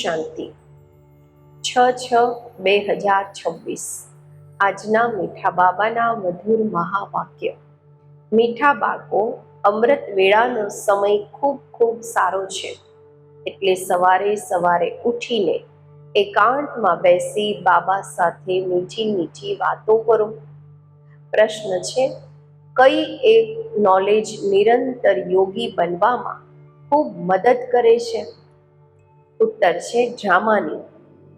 શાંતિ 6/6/2026 આજના મીઠા બાબાના મધુર મહાવાક્ય। મીઠા બાળકો, અમૃત વેળાનો સમય ખૂબ ખૂબ સારો છે, એટલે સવારે સવારે ઉઠીને એકાંતમાં બેસી બાબા સાથે મીઠી મીઠી વાતો કરો। પ્રશ્ન છે, કઈ એક નોલેજ નિરંતર યોગી બનવામાં ખૂબ મદદ કરે છે? ઉત્તર છે ડ્રામાની।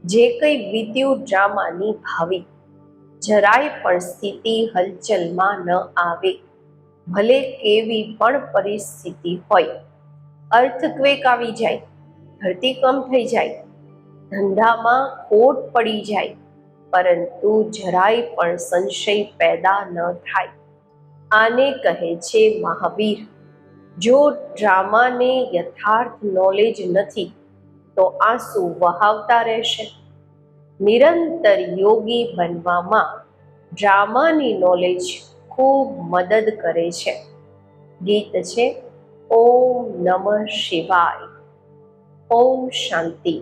જે કંઈ વીત્યું ડ્રામાની ભાવી, જરાય પણ સ્થિતિ હલચલમાં ન આવે, ભલે કેવી પણ પરિસ્થિતિ હોય। અર્થક્વેક આવી જાય, ધરતીકંપ થઈ જાય, ધંધામાં ખોટ પડી જાય, પરંતુ જરાય પણ સંશય પેદા ન થાય। આને કહે છે મહાવીર। જો ડ્રામાને યથાર્થ નોલેજ નથી તો આંસુ વહાવતા રહેશે। નિરંતર યોગી બનવામાં ડ્રામાની નોલેજ ખૂબ મદદ કરે છે। ગીત છે ઓમ નમઃ શિવાય। ઓમ શાંતિ।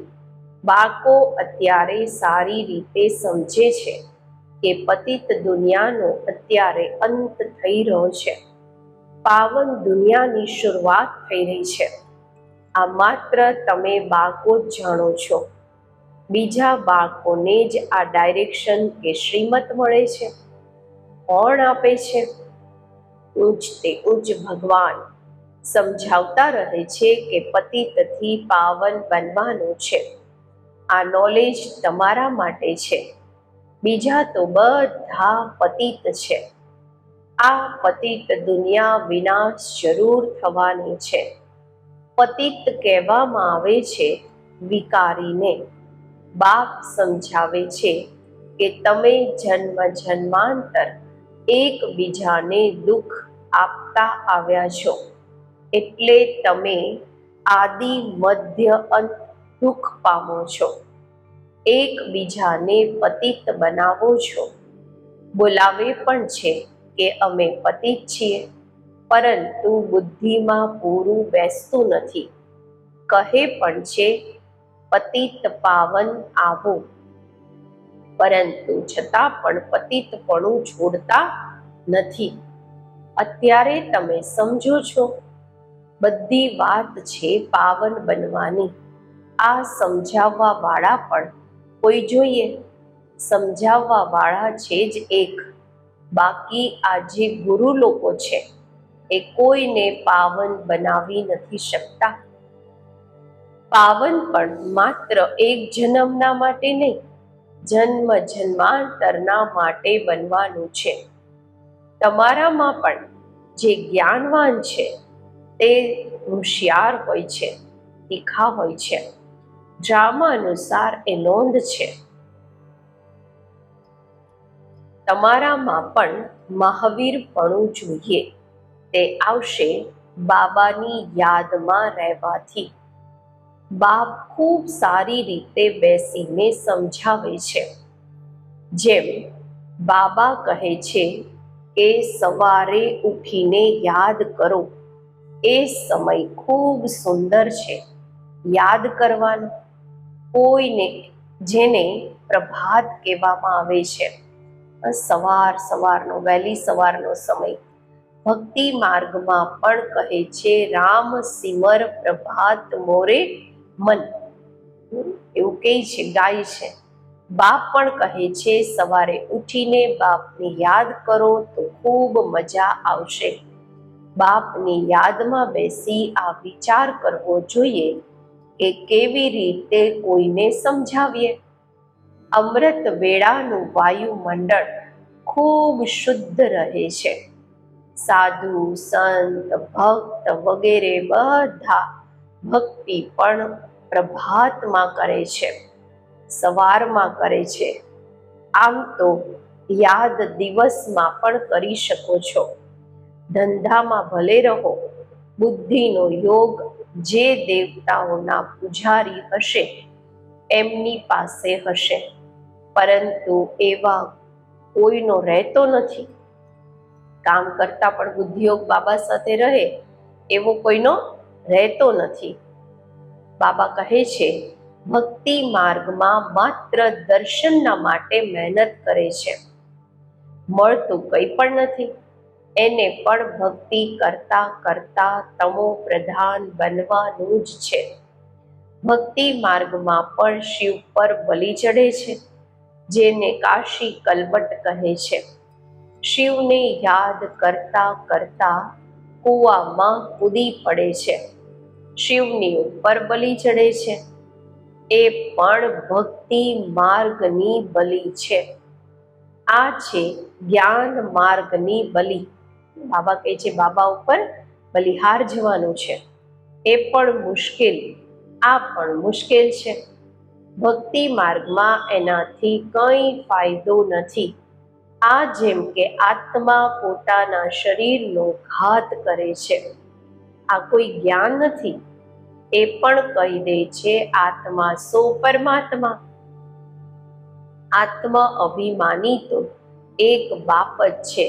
બાળકો અત્યારે સારી રીતે સમજે છે કે પતિત દુનિયાનો અત્યારે અંત થઈ રહ્યો છે, પાવન દુનિયાની શરૂઆત થઈ રહી છે। આ માત્ર તમે બાળકો જ જાણો છો, બીજા બાળકોને જ આ ડાયરેક્શન કે શ્રીમત મળે છે। કોણ આપે છે? ઉચ્ચ તે ઉચ્ચ ભગવાન સમજાવતા રહે છે કે પતિતથી પાવન બનવાનું છે। આ નોલેજ તમારા માટે છે, બીજા તો બધા પતિત છે। આ પતિત દુનિયા વિનાશ જરૂર થવાની છે। પતિત કહેવામાં આવે છે વિકારીને। બાપ સમજાવે છે કે તમે જન્મ જન્માંતર એકબીજાને દુઃખ આપતા આવ્યા છો, એટલે તમે આદિ મધ્ય અંત દુઃખ પામો છો, એકબીજાને પતિત બનાવો છો। બોલાવે પણ છે કે અમે પતિત છીએ, પરંતુ બુદ્ધિમાં પૂરું બેસતું નથી। કહે પણ છે પતિત પાવન આવો, પરંતુ છતાં પણ પતિતપણું છોડતા નથી। અત્યારે તમે સમજો છો, બધી વાત છે પાવન બનવાની। આ સમજાવવા વાળા પણ કોઈ જોઈએ, સમજાવવા વાળા છે જ એક, બાકી આ જે ગુરુ લોકો છે એ કોઈને પાવન બનાવી નથી શકતા। પાવન પણ માત્ર એક જન્મના માટે નહીં, જન્મ જન્માંતરના માટે બનવાનું છે। તમારામાં પણ જે જ્ઞાનવાન છે તે હોશિયાર હોય છે, તીખા હોય છે। ડ્રામા અનુસાર એ નોંધ છે। તમારામાં પણ મહાવીરપણું જોઈએ, તે આવશે બાબાની યાદમાં રહેવાથી। બાપ ખૂબ સારી રીતે બેસીને સમજાવે છે। જેમ બાબા કહે છે કે સવારે ઉઠીને યાદ કરો, એ સમય ખૂબ સુંદર છે યાદ કરવાનો। કોઈને જેને પ્રભાત કહેવામાં આવે છે, સવારનો વહેલી સવારનો સમય, ભક્તિ માર્ગમાં પણ કહે છે રામ સિમર પ્રભાત મોરે મન, એવું કહે છે, ગાય છે। બાપ પણ કહે છે સવારે ઉઠીને બાપને યાદ કરો તો ખૂબ મજા આવશે। બાપની યાદમાં બેસી આ વિચાર કરવો જોઈએ કે કેવી રીતે કોઈને સમજાવીએ। અમૃત વેળાનું વાયુમંડળ ખૂબ શુદ્ધ રહે છે। સાધુ, સંત, ભક્ત વગેરે બધા ભક્તિ પણ પ્રભાતમાં કરે છે, સવારમાં કરે છે। આમ તો યાદ દિવસમાં પણ કરી શકો છો। ધંધામાં ભલે રહો, બુદ્ધિનો યોગ જે દેવતાઓના પૂજારી હશે એમની પાસે હશે, પરંતુ એવા કોઈનો રહેતો નથી। કામ કરતા પણ બુદ્ધિયોગ બાબા સાથે રહે એવો કોઈનો રહેતો નથી। બાબા કહે છે ભક્તિ માર્ગમાં માત્ર દર્શનના માટે મહેનત કરે છે. મળતું કંઈ પણ નથી. એને પણ ભક્તિ કરતા કરતા તમો પ્રધાન બનવાનું જ છે. ભક્તિ માર્ગમાં પણ શિવ પર બલિ ચડે છે, જેને કાશી કલબટ કહે છે. શિવને યાદ કરતા કરતા કૂવામાં કૂદી પડે છે. શિવની ઉપર બલિ ચડે છે. એ પણ ભક્તિ માર્ગની બલિ છે. આ છે જ્ઞાન માર્ગની બલિ. બાબા કહે છે બાબા ઉપર બલિહાર જવાનું છે. એ પણ મુશ્કેલ, આ પણ મુશ્કેલ છે. ભક્તિ માર્ગમાં એનાથી કંઈ ફાયદો નથી. આ જેમ કે આત્મા પોતાના શરીરનો ઘાત કરે છે. આ કોઈ જ્ઞાન નથી. એ પણ કહી દે છે આત્મા સો પરમાત્મા. આત્મ અભિમાની તો એક બાપ જ છે,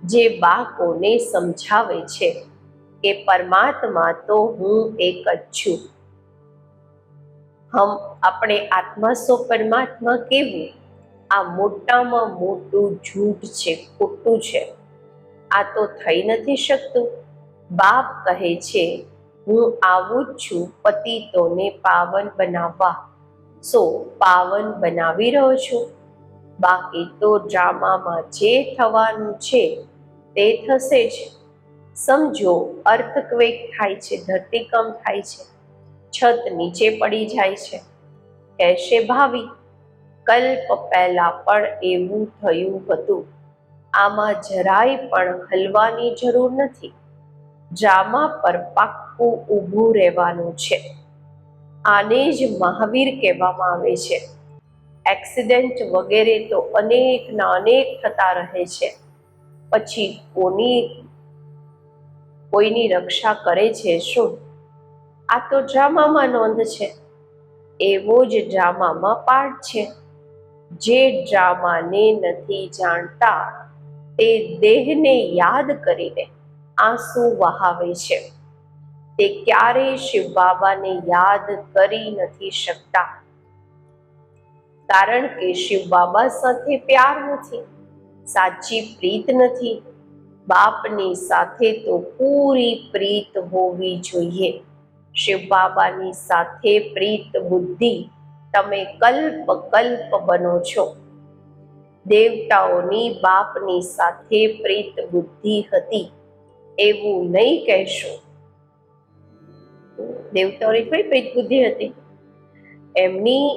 જે બાળકોને સમજાવે છે કે પરમાત્મા તો હું એક જ છું. આપણે આત્મા સો પરમાત્મા કેવું? આ મોટામાં મોટું જૂઠ છે, ખોટું છે. આ તો થઈ નથી શકતું. બાપ કહે છે હું આવું જ છું પતિતોને પાવન બનાવવા. સો પાવન બનાવી રહ્યો છું. બાકી તો ડ્રામામાં જે થવાનું છે તે થશે જ. સમજો, અર્થક્વેક થાય છે, ધરતીકંપ થાય છે, છત નીચે પડી જાય છે. કહેશે ભાવી કલ્પ પહેલા પણ એવું થયું હતું. આમાં જરાય પણ હલવાની જરૂર નથી. ડ્રામા પર પાક્કું ઊભું રહેવાનું છે. આને જ મહાવીર કહેવામાં આવે છે. એક્સિડન્ટ વગેરે તો અનેકના અનેક થતા રહે છે. પછી કોઈની રક્ષા કરે છે શું? આ તો ડ્રામામાં નોંધ છે. એવો જ ડ્રામામાં પાઠ છે. જે ડ્રામાને નથી જાણતા તે દેહને યાદ કરીને આંસુ વહાવે છે. તે ક્યારેય શિવ બાબાને યાદ કરી નથી શકતા, કારણ કે શિવ બાબા સાથે પ્યાર નથી, સાચી પ્રીત નથી. બાપની સાથે તો પૂરી પ્રીત હોવી જોઈએ. શિવ બાબાની સાથે પ્રીત બુદ્ધિ તમે કલ્પ કલ્પ બનો છો. દેવતાઓની બાપની સાથે પ્રીત બુદ્ધિ હતી એવું નહીં કહેશો. દેવતાઓની કઈ પ્રીત બુદ્ધિ હતી? એમની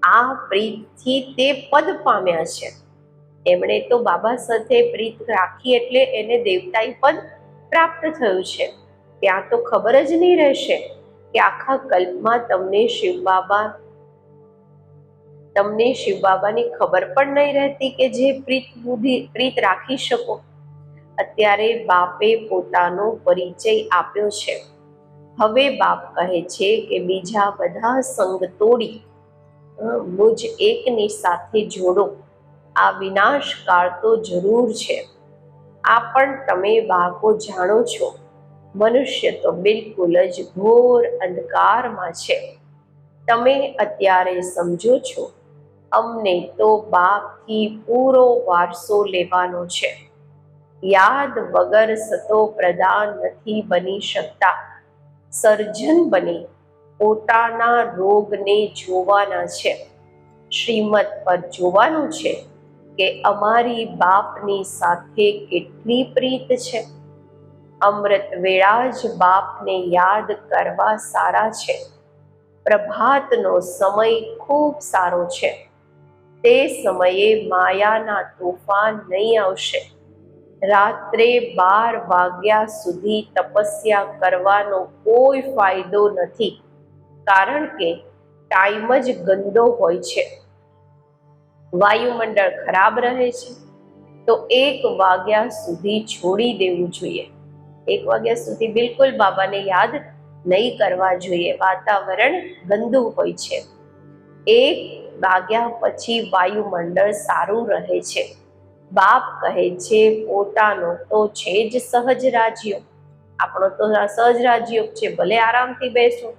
આ પ્રીતથી તે પદ પામ્યા છે. એમણે તો બાબા સાથે પ્રીત રાખી એટલે એને દેવતાઈ પદ પ્રાપ્ત થયું છે. ત્યાં તો ખબર જ નહીં રહેશે કે આખા કલ્પમાં તમને શિવ બાબાની ખબર પણ નહીં રહેતી કે જે પ્રીત રાખી શકો. અત્યારે બાપે પોતાનો પરિચય આપ્યો છે. હવે બાપ કહે છે કે બીજા બધા સંગ તોડી મુજ એકની સાથે જોડો. આ વિનાશ કાળ તો જરૂર છે. આ પણ તમે બાળકો જાણો છો. મનુષ્ય તો બિલકુલ જ ઘોર અંધકારમાં છે. તમે અત્યારે સમજો છો અમને તો બાપથી પૂરો વારસો લેવાનો છે. યાદ વગર સતો પ્રદાન નથી બની શકતા. સર્જન બની પોતાના રોગને જોવાના છે. શ્રીમત પર જોવાનું છે કે અમારી બાપની સાથે કેટલી પ્રીત છે. અમૃત વેળા જ બાપને યાદ કરવા સારા છે. પ્રભાતનો સમય ખૂબ સારો છે. તે સમયે માયાના તોફાન નહીં આવશે. રાત્રે 12 વાગ્યા સુધી તપસ્યા કરવાનો કોઈ ફાયદો નથી, કારણ કે ટાઈમ જ ગંદો હોય છે. વાયુમંડળ ખરાબ રહે છે. તો 1 વાગ્યા સુધી છોડી દેવું જોઈએ. 1 વાગ્યા સુધી બિલકુલ બાબાને યાદ નહીં કરવા જોઈએ. વાતાવરણ ગંદુ હોય છે. 1 વાગ્યા પછી વાયુમંડળ સારું રહે છે. બાપ કહે છે પોતાનો તો છે જ સહજ રાજ્યો. આપણો તો સહજ રાજ્યો છે, ભલે આરામથી બેસો.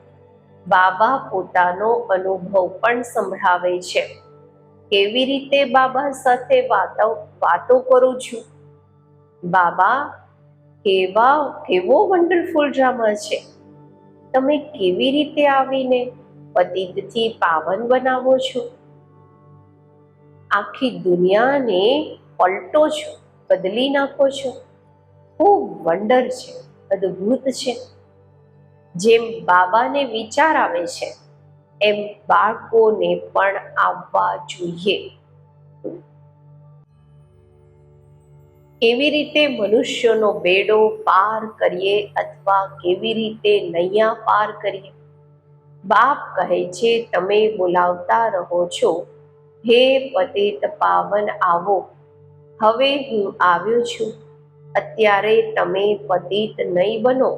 બાબા પોતાનો અનુભવ પણ સંભળાવે છે. કેવી રીતે બાબા સાથે વાતો કરું છું? બાબા, કેવો વન્ડરફુલ ડ્રામા છે. તમે કેવી રીતે આવીને પતિતથી પાવન બનાવો છો? આખી દુનિયાને પલટો છો, બદલી નાખો છો. ખૂબ વંડર છે, અદ્ભુત છે. જેમ બાબાને વિચાર આવે છે એમ બાળકોને પણ આવવા જોઈએ. કેવી રીતે મનુષ્યનો બેડો પાર કરીએ અથવા કેવી રીતે નૈયા પાર કરીએ? બાપ કહે છે, તમે બોલાવતા રહો છો, હે પતિત પાવન આવો. હવે હું આવ્યો છું. અત્યારે તમે પતિત નહીં બનો.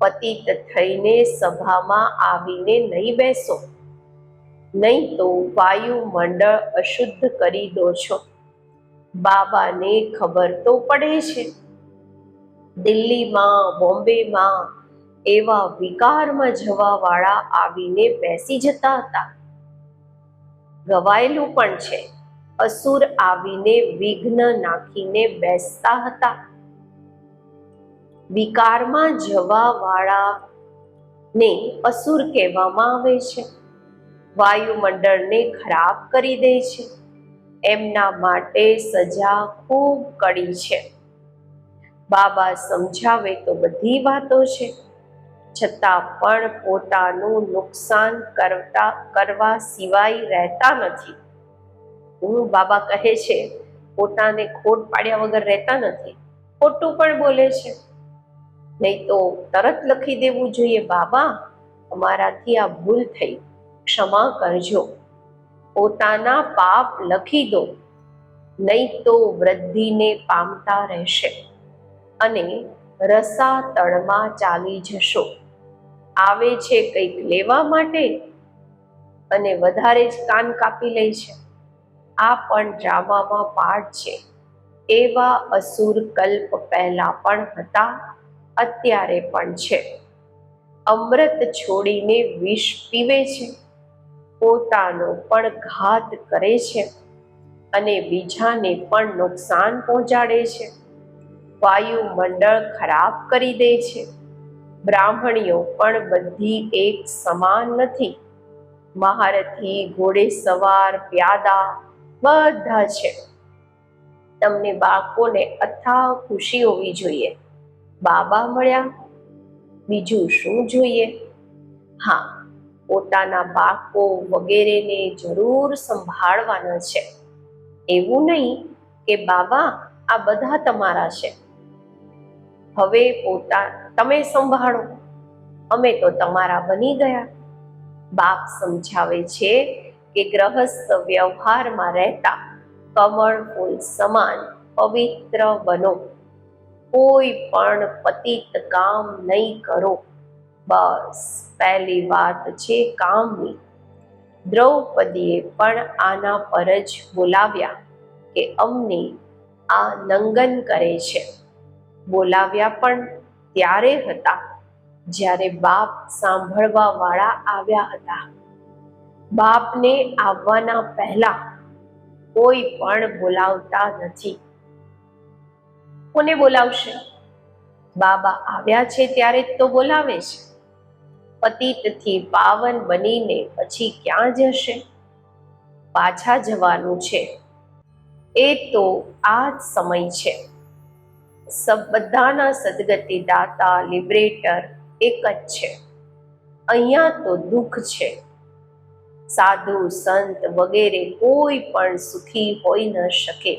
પતિત થઈને સભામાં આવીને નહીં બેસો. નહીં તો વાયુમંડળ અશુદ્ધ કરી દો છો. બાબાને ખબર તો પડે છે. દિલ્હીમાં, બોમ્બેમાં એવા વિકારમાં જવાવાળા આવીને બેસી જતા હતા. ગવાયેલું પણ છે. અસુર આવીને વિઘ્ન નાખીને બેસતા હતા. વિકારમાં જવાવાળાને અસુર કહેવામાં આવે છે. વાયુમંડળને ખરાબ કરી દે છે. એમના માટે સજા ખૂબ કડી છે. બાબા સમજાવે તો બધી વાતો છે, છતાં પણ પોતાનું નુકસાન કરવા સિવાય રહેતા નથી. બાબા કહે છે, પોતાને ખોટ પાડ્યા વગર રહેતા નથી. ખોટું પણ બોલે છે. નહીં તો તરત લખી દેવું જોઈએ, બાબા અમારાથી આ ભૂલ થઈ, ક્ષમા કરજો. પોતાના પાપ લખી દો, નહીં તો વૃદ્ધિને પામતા રહેશે અને રસાતળમાં ચાલી જશો. આવે છે કંઈક લેવા માટે અને વધારે જ કાન કાપી લે છે. આ પણ ડ્રામામાં પાઠ છે. એવા અસુર કલ્પ પહેલા પણ હતા, અત્યારે પણ છે. અમૃત છોડીને વિષ પીવે છે, પોતાનો પણ ઘાત કરે છે અને બીજાને પણ નુકસાન પહોંચાડે છે. વાયુમંડળ ખરાબ કરી દે છે. બ્રાહ્મણીઓ પણ બધી એક સમાન નથી. મહારથી, ઘોડેસવાર, પ્યાદા બધા છે. તમને બાળકોને અથાગ ખુશી હોવી જોઈએ. બાબા મળ્યા, બીજું શું જોઈએ? હા, પોતાના બાળકો વગેરેને જરૂર સંભાળવાના છે. એવું નહીં કે બાબા આ બધા તમારા છે, હવે તમે સંભાળો, અમે તો તમારા બની ગયા. બાપ સમજાવે છે કે ગ્રહસ્થ વ્યવહારમાં રહેતા કમળ ફૂલ સમાન પવિત્ર બનો. કોઈ પણ પતિત કામ નહીં કરો. બસ પહેલી વાત છે કામની. દ્રૌપદીએ પણ આના પર જ બોલાવ્યા કે અમને આ નંગન કરે છે. બોલાવ્યા પણ ત્યારે હતા જ્યારે બાપ સાંભળવા વાળા આવ્યા હતા. બાપને આવવાના પહેલા કોઈ પણ બોલાવતા નથી. કોને બોલાવશે? બાબા આવ્યા છે ત્યારે જ તો બોલાવે છે. પતિતથી પાવન બનીને પછી ક્યાં જશે? પાછા જવાનું છે. એ તો આ જ સમય છે. બધાના સદગતિ દાતા, લિબરેટર એક જ છે. અહીંયા તો દુઃખ છે. સાધુ સંત વગેરે કોઈ પણ સુખી હોઈ ન શકે.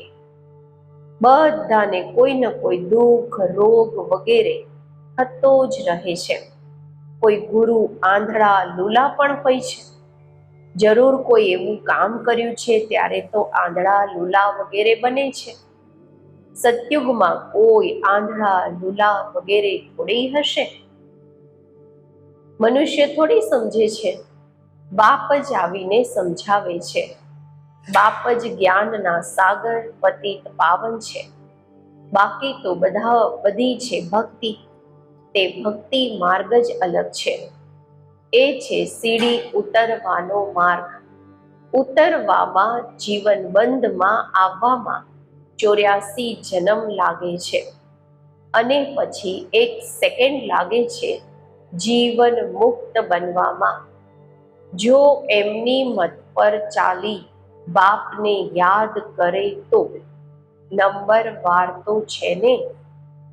બધાને કોઈ ન કોઈ દુઃખ, રોગ વગેરે થતો જ રહે છે. કોઈ ગુરુ આંધળા લૂલા પણ હોય છે. જરૂર કોઈ એવું કામ કર્યું છે ત્યારે તો આંધળા લૂલા વગેરે બને છે. સતયુગમાં કોઈ આંધળા લૂલા વગેરે થોડી હશે. મનુષ્ય થોડી સમજે છે. બાપ જ આવીને સમજાવે છે. બાપ જ જ્ઞાનના સાગર પતિત પાવન છે. બાકી તો બધી છે ભક્તિ. તે ભક્તિ માર્ગ જ અલગ છે. એ છે સીડી ઉતરવાનો માર્ગ. ઉતરવામાં, જીવનબંધમાં આવવામાં 84 જન્મ લાગે છે અને પછી 1 સેકન્ડ લાગે છે જીવન મુક્ત બનવામાં. જો એમની મત પર ચાલી બાપને યાદ કરે તો નંબર વાર તો છે ને.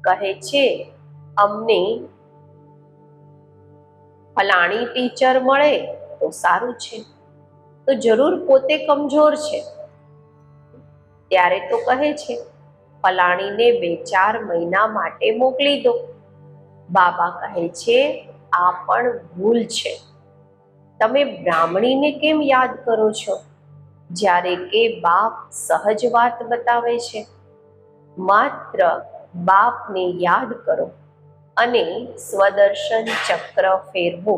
કહે છે અમને ફલાણી ટીચર મળે તો સારું છે, તો જરૂર પોતે કમજોર છે ત્યારે તો કહે છે ફલાણીને 2-4 મહિના માટે મોકલી દો. બાબા કહે છે આ પણ ભૂલ છે. તમે બ્રાહ્મણીને કેમ યાદ કરો છો જ્યારે કે બાપ સહજ વાત બતાવે છે? માત્ર બાપને યાદ કરો અને સ્વદર્શન ચક્ર ફેરવો.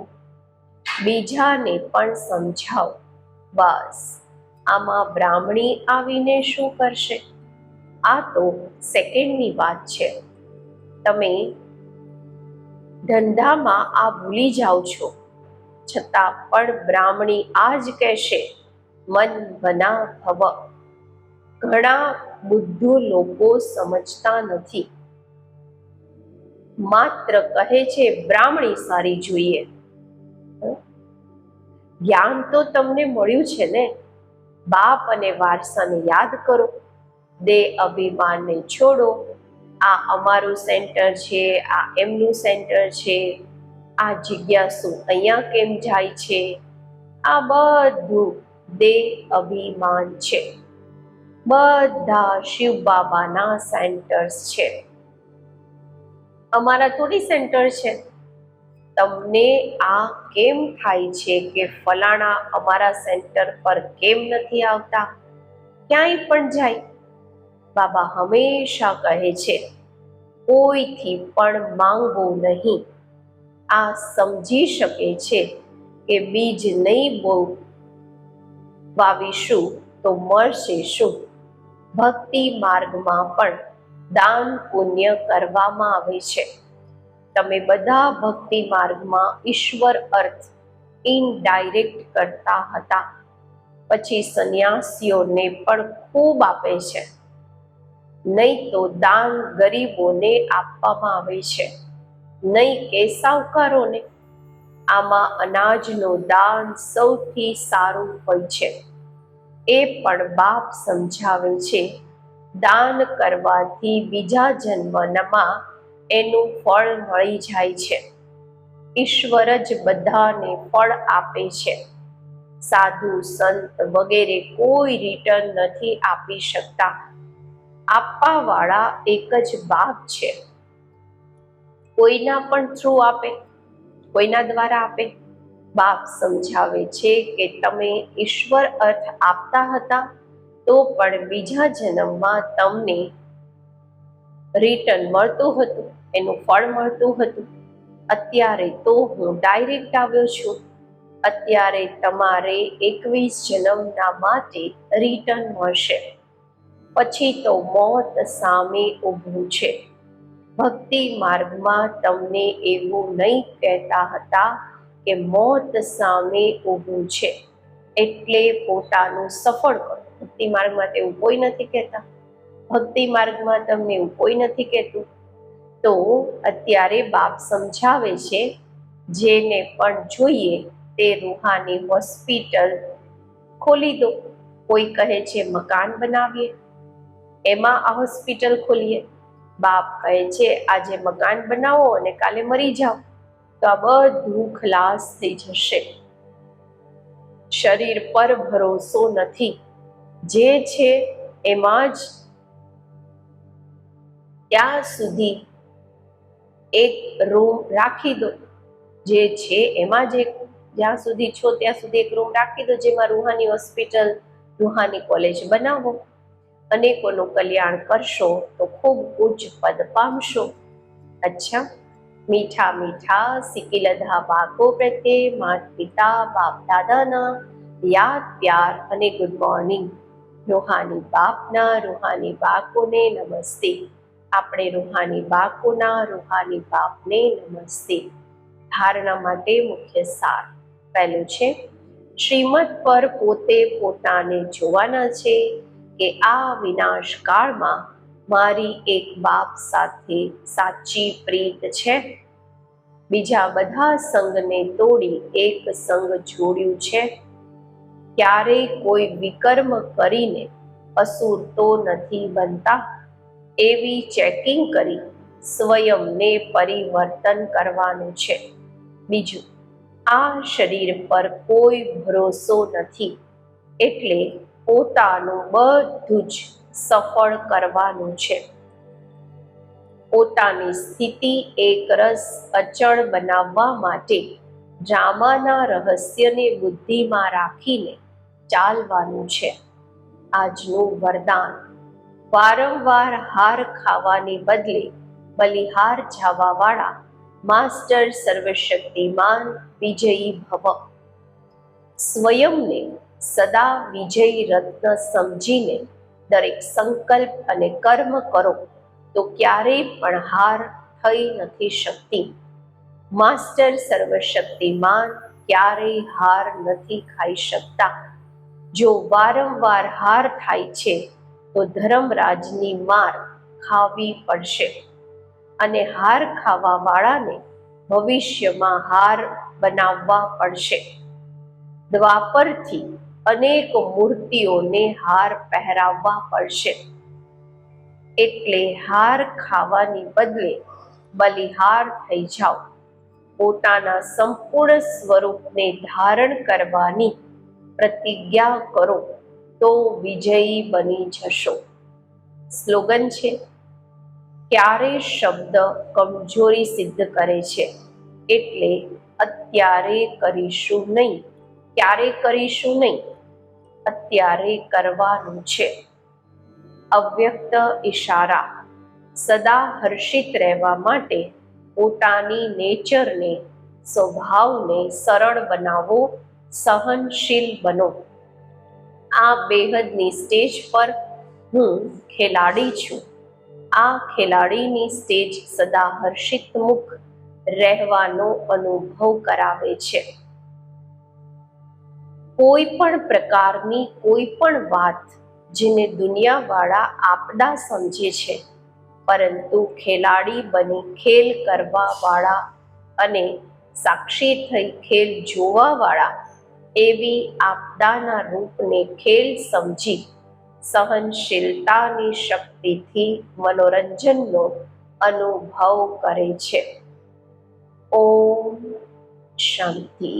બીજાને પણ સમજાવો. બસ, આમાં બ્રાહ્મણી આવીને શું કરશે? આ તો સેકન્ડની વાત છે. તમે ધંધામાં આ ભૂલી જાઓ છો, છતાં પણ બ્રાહ્મણી આ જ કહેશે મન બના ભવ. ઘણા બુદ્ધુ લોકો સમજતા નથી, માત્ર કહે છે બ્રાહ્મણી સારી જોઈએ. જ્ઞાન તો તમને મળ્યું છે ને. બાપ અને વારસાને યાદ કરો. દેહ અભિમાનને છોડો. આ અમારું સેન્ટર છે, આ એમનું સેન્ટર છે, આ જિજ્ઞાસુ અહીંયા કેમ જાય છે, આ બધું દેહ અભિમાન છે. બધા શિવ બાબાના સેન્ટર્સ છે, અમારા થોડી સેન્ટર છે. તમને આ કેમ થાય છે કે ફલાણા અમારા સેન્ટર પર કેમ નથી આવતા? ક્યાંય પણ જાય, બાબા હંમેશા કહે છે કોઈથી પણ માંગો નહીં. આ સમજી શકે છે કે બીજ નહીં વાવીશું તો મળશે શું? ભક્તિ માર્ગમાં પણ દાન પુણ્ય કરવામાં આવે છે. તમે બધા ભક્તિ માર્ગમાં ઈશ્વર અર્થ ઇનડાયરેક્ટ કરતા હતા, પછી સંન્યાસીઓને પણ ખૂબ આપે છે. નહીં તો દાન ગરીબોને આપવામાં આવે છે, નહીં કે સાવકારોને. આમાં અનાજનું દાન સૌથી સારું હોય છે. એ પણ બાપ સમજાવે છે. દાન કરવાથી બીજા જન્મમાં એનું ફળ મળી જાય છે. ઈશ્વર જ બધાને ફળ આપે છે. સાધુ સંત વગેરે કોઈ રિટર્ન નથી આપી શકતા. આપવાવાળા એક જ બાપ છે. કોઈના પણ થ્રુ આપે, કોઈના દ્વારા આપે. બાપ સમજાવે છે કે તમે ઈશ્વર અર્થ આપતા હતા તો પણ બીજા જન્મમાં તમને રિટર્ન મળતું હતું, એનું ફળ મળતું હતું. અત્યારે તો હું ડાયરેક્ટ આવ્યો છું. અત્યારે તમારે 21 જન્મના માટે રિટર્ન મળશે. પછી તો મોત સામે ઊભું છે. ભક્તિ માર્ગમાં તમને એવું નહીં કહેતા હતા કે મોત સામે ઊભું છે એટલે પોતાનું સફળ કરો. ભક્તિ માર્ગમાં એવું કોઈ નથી કહેતા. ભક્તિ માર્ગમાં તમને એવું કોઈ નથી કહેતું. તો અત્યારે બાપ સમજાવે છે જેને પણ જોઈએ તે રૂહાની હોસ્પિટલ ખોલી દો. કોઈ કહે છે મકાન બનાવીએ, એમાં આ હોસ્પિટલ ખોલીએ. બાપ કહે છે આજે મકાન બનાવો અને કાલે મરી જાઓ તો આ બધું ખલાસ થઈ જશે. શરીર પર ભરોસો નથી, જે છે એમાં જ ત્યાં સુધી એક રૂમ રાખી દો. જે છે એમાં જ જ્યાં સુધી છો ત્યાં સુધી એક રૂમ રાખી દો, જેમાં રૂહાની હોસ્પિટલ, રૂહાની કોલેજ બનાવો. અનેકોનું કલ્યાણ કરશો તો ખૂબ ઉચ્ચ પદ પામશો. અચ્છા, મીઠા મીઠા સિકિલધા બાળકો પ્રત્યે માતા પિતા બાપ દાદાના યાદ પ્યાર અને ગુડ મોર્નિંગ. રૂહાની બાપના રૂહાની બાળકોને નમસ્તે. આપણે રૂહાની બાળકોના રૂહાની બાપને નમસ્તે. ધારણા માટે મુખ્ય સાર. પહેલું છે, શ્રીમત પર પોતે પોતાને જોવાના છે કે આ વિનાશ કાળમાં મારી એક બાપ સાથે સાચી પ્રીત છે. બીજા બધા સંગને તોડી એક સંગ જોડ્યું છે. ક્યારેય કોઈ વિકર્મ કરીને અસુર તો નથી બનતા. એવી ચેકિંગ કરી સ્વયંને પરિવર્તન કરવાનું છે. બીજું, આ શરીર પર કોઈ ભરોસો નથી, એટલે પોતાનું બધું જ સફળ કરવાનું છે. પોતાની સ્થિતિ એકરસ અચળ બનાવવા માટે ડ્રામાના રહસ્યને બુદ્ધિમાં રાખીને ચાલવાનું છે. આજનું વરદાન: વારંવાર હાર ખાવાને બદલે બલિહાર જવાવાળા માસ્ટર સર્વશક્તિમાન વિજયી ભવ. સ્વયંને સદા વિજયી રત્ન સમજીને દરેક સંકલ્પ અને કર્મ કરો તો ક્યારેય પણ હાર થઈ નથી શકતી. માસ્ટર સર્વશક્તિમાન ક્યારેય હાર નથી ખાઈ શકતા. જો વારંવાર હાર થાય છે તો ધર્મરાજની માર ખાવી પડશે, અને હાર ખાવા વાળાને ભવિષ્યમાં હાર બનાવવા પડશે. દ્વાપરથી અનેક મૂર્તિઓને હાર પહેરાવવા પડશે. એટલે હાર ખાવાની બદલે બલિહાર થઈ જાઓ. પોતાના સંપૂર્ણ સ્વરૂપને ધારણ કરવાની પ્રતિજ્ઞા કરો તો વિજયી બની જશો. સ્લોગન છે: ક્યારે શબ્દ કમજોરી સિદ્ધ કરે છે, એટલે અત્યારે કરીશું નહીં. ક્યારે કરીશું નહીં, અત્યારે કરવાનું છે. અવ્યક્ત ઈશારા: સદા હર્ષિત રહેવા માટે પોતાની નેચરને, સ્વભાવને સરળ બનાવો, સહનશીલ બનો. આ બેહદની સ્ટેજ પર હું ખેલાડી છું. આ ખેલાડીની સ્ટેજ સદા હર્ષિતમુખ રહેવાનો અનુભવ કરાવે છે. કોઈ પણ પ્રકારની કોઈ પણ વાત જેને દુનિયાવાળા આપદા સમજે છે, પરંતુ ખેલાડી બની ખેલ કરવા વાળા અને સાક્ષી થઈ ખેલ જોવા વાળા એવી આપદાના રૂપને ખેલ સમજી સહનશીલતાની શક્તિથી મનોરંજનનો અનુભવ કરે છે. ઓમ શાંતિ.